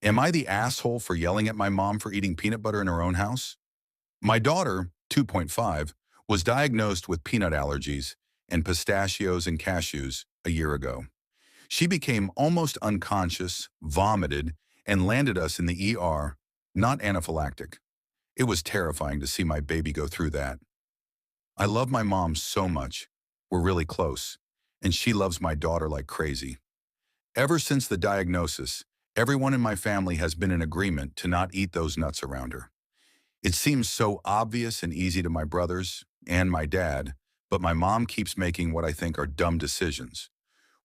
Am I the asshole for yelling at my mom for eating peanut butter in her own house? My daughter, 2.5, was diagnosed with peanut allergies and pistachios and cashews a year ago. She became almost unconscious, vomited, and landed us in the ER, not anaphylactic. It was terrifying to see my baby go through that. I love my mom so much. We're really close, and she loves my daughter like crazy. Ever since the diagnosis, everyone in my family has been in agreement to not eat those nuts around her. It seems so obvious and easy to my brothers and my dad, but my mom keeps making what I think are dumb decisions.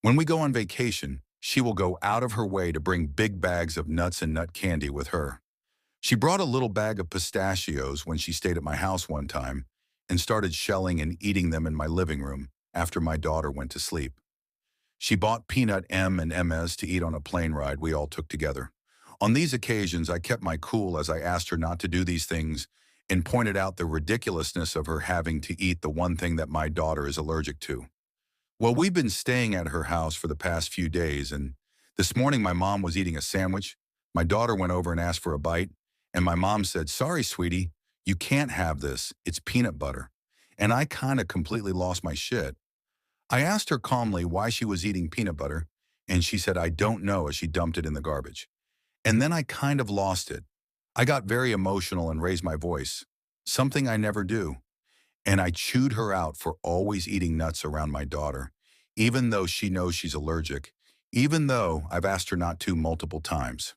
When we go on vacation, she will go out of her way to bring big bags of nuts and nut candy with her. She brought a little bag of pistachios when she stayed at my house one time and started shelling and eating them in my living room after my daughter went to sleep. She bought peanut M and Ms to eat on a plane ride we all took together. On these occasions, I kept my cool as I asked her not to do these things and pointed out the ridiculousness of her having to eat the one thing that my daughter is allergic to. Well, we've been staying at her house for the past few days, and this morning my mom was eating a sandwich. My daughter went over and asked for a bite, and my mom said, "Sorry, sweetie, you can't have this. It's peanut butter." And I kind of completely lost my shit. I asked her calmly why she was eating peanut butter, and she said, "I don't know," as she dumped it in the garbage. And then I kind of lost it. I got very emotional and raised my voice, something I never do. And I chewed her out for always eating nuts around my daughter, even though she knows she's allergic, even though I've asked her not to multiple times.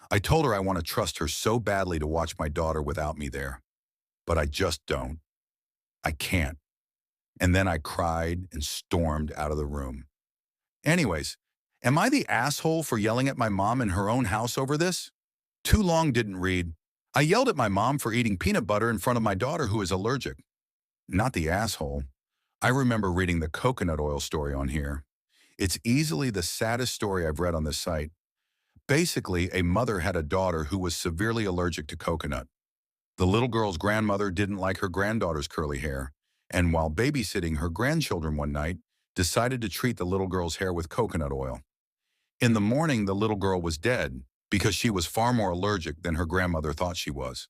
I told her I want to trust her so badly to watch my daughter without me there, but I just don't. I can't. And then I cried and stormed out of the room. Anyways, am I the asshole for yelling at my mom in her own house over this? Too long didn't read. I yelled at my mom for eating peanut butter in front of my daughter who is allergic. Not the asshole. I remember reading the coconut oil story on here. It's easily the saddest story I've read on this site. Basically, a mother had a daughter who was severely allergic to coconut. The little girl's grandmother didn't like her granddaughter's curly hair, and while babysitting her grandchildren one night, decided to treat the little girl's hair with coconut oil. In the morning, the little girl was dead because she was far more allergic than her grandmother thought she was.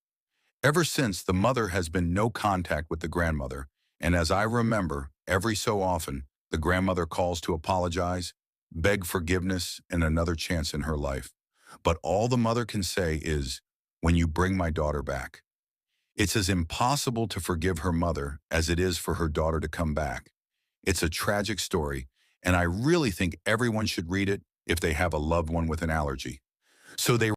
Ever since, the mother has been no contact with the grandmother, and as I remember, every so often, the grandmother calls to apologize, beg forgiveness, and another chance in her life. But all the mother can say is, "When you bring my daughter back." It's as impossible to forgive her mother as it is for her daughter to come back. It's a tragic story, and I really think everyone should read it if they have a loved one with an allergy. So they